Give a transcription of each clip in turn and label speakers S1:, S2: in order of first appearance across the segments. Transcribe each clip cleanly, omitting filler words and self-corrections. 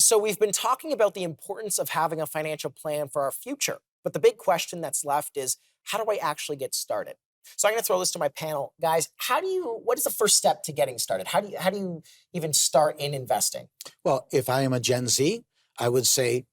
S1: So we've been talking about the importance of having a financial plan for our future. But the big question that's left is, how do I actually get started? So I'm going to throw this to my panel. Guys, what is the first step to getting started? How do you even start in investing?
S2: Well, if I am a Gen Z, I would say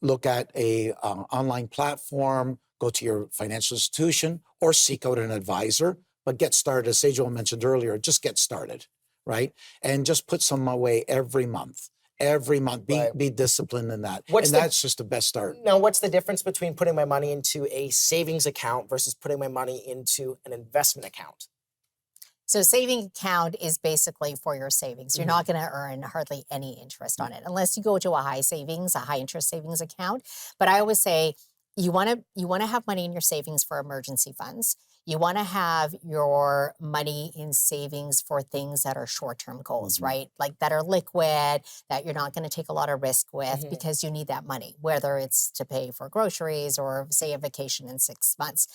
S2: look at a online platform, go to your financial institution, or seek out an advisor. But get started, as Saijal mentioned earlier, just get started, right? And just put some away every month. Every month, be disciplined in that. That's just the best start.
S1: Now, what's the difference between putting my money into a savings account versus putting my money into an investment account?
S3: So saving account is basically for your savings. You're not going to earn hardly any interest on it unless you go to a high interest savings account. But I always say you want to have money in your savings for emergency funds. You want to have your money in savings for things that are short-term goals, right? Like that are liquid, that you're not going to take a lot of risk with because you need that money, whether it's to pay for groceries or say a vacation in 6 months.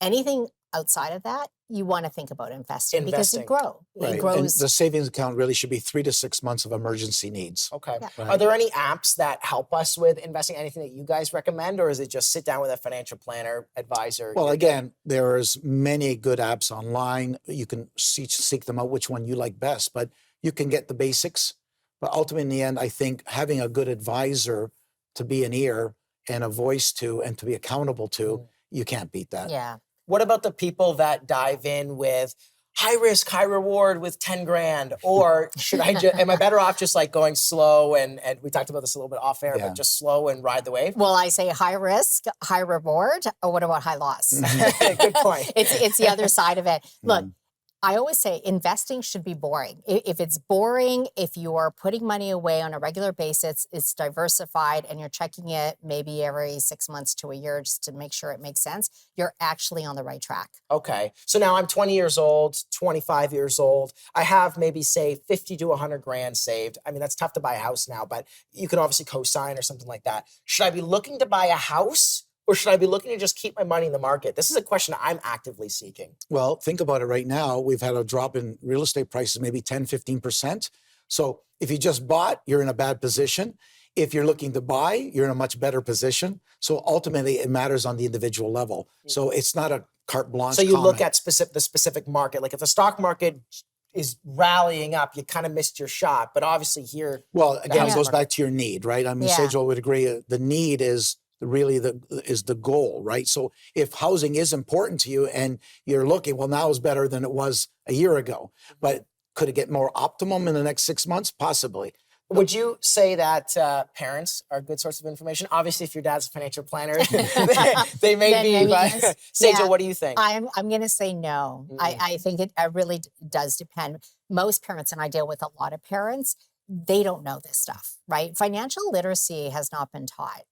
S3: Anything outside of that, you want to think about investing. Because it grows.
S2: Right.
S3: It grows.
S2: And the savings account really should be 3 to 6 months of emergency needs.
S1: Okay.
S3: Yeah.
S1: Right. Are there any apps that help us with investing? Anything that you guys recommend, or is it just sit down with a financial planner, advisor?
S2: Well, again, there's many good apps online. You can seek them out, which one you like best, but you can get the basics. But ultimately, in the end, I think having a good advisor to be an ear and a voice to and to be accountable to, you can't beat that.
S3: Yeah.
S1: What about the people that dive in with high risk, high reward with 10 grand? Or am I better off just like going slow and we talked about this a little bit off air, but just slow and ride the wave?
S3: Well, I say high risk, high reward. Or what about high loss?
S1: Good point.
S3: It's the other side of it. Look, I always say investing should be boring. If it's boring, if you are putting money away on a regular basis, it's diversified and you're checking it maybe every 6 months to a year just to make sure it makes sense, you're actually on the right track.
S1: Okay. So now I'm 20 years old, 25 years old. I have maybe say 50 to 100 grand saved. I mean, that's tough to buy a house now, but you can obviously co-sign or something like that. Should I be looking to buy a house? Or should I be looking to just keep my money in the market? This is a question I'm actively seeking.
S2: Well, think about it right now. We've had a drop in real estate prices, maybe 10, 15%. So if you just bought, you're in a bad position. If you're looking to buy, you're in a much better position. So ultimately, it matters on the individual level. So it's not a carte blanche.
S1: So you look at the specific market. Like if the stock market is rallying up, you kind of missed your shot. But obviously here...
S2: Well, again, it goes back to your need, right? I mean, Saijal would agree. The need is really the goal, right? So if housing is important to you and you're looking, well, now is better than it was a year ago, but could it get more optimum in the next 6 months? Possibly.
S1: Would you say that parents are a good source of information? Obviously, if your dad's a financial planner, they may be. But Saijal, what do you think?
S3: I'm going to say no. I think it really does depend. Most parents, and I deal with a lot of parents, they don't know this stuff, right? Financial literacy has not been taught.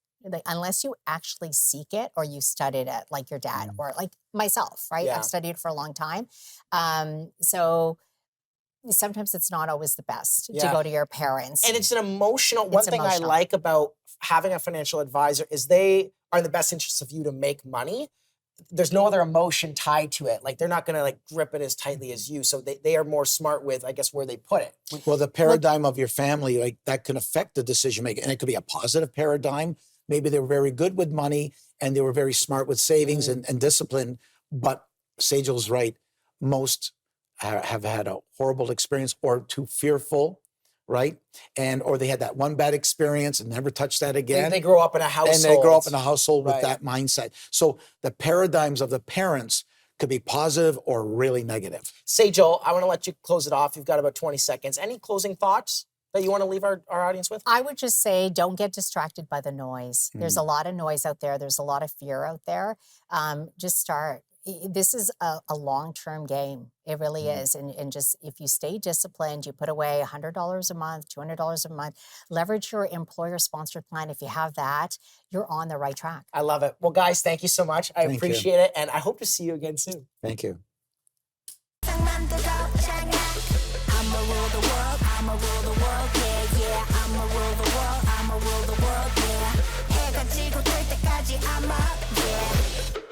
S3: Unless you actually seek it or you studied it like your dad or like myself, right? I've studied for a long time. So sometimes it's not always the best to go to your parents.
S1: And it's an emotional, one thing I like about having a financial advisor is they are in the best interest of you to make money. There's no other emotion tied to it. Like they're not going to like grip it as tightly as you. So they are more smart with, I guess, where they put it.
S2: Well, the paradigm of your family, like that can affect the decision making. And it could be a positive paradigm. Maybe they were very good with money and they were very smart with savings and discipline. But Saijal's right. Most have had a horrible experience or too fearful, right? Or they had that one bad experience and never touched that again.
S1: They grow up in a household.
S2: And they grow up in a household with that mindset. So the paradigms of the parents could be positive or really negative.
S1: Saijal, I want to let you close it off. You've got about 20 seconds. Any closing thoughts that you want to leave our audience with?
S3: I would just say don't get distracted by the noise. There's a lot of noise out there. There's a lot of fear out there. Just start. This is a long-term game. It really is. And just if you stay disciplined, you put away $100 a month, $200 a month, leverage your employer-sponsored plan. If you have that, you're on the right track.
S1: I love it. Well, guys, thank you so much. I appreciate it. And I hope to see you again soon.
S2: Thank you.
S4: I'ma rule the world, I'ma rule the world, yeah, I'ma rule the world, I'ma rule the world, yeah. 해가 지고 뜰 때까지 I'm up, yeah.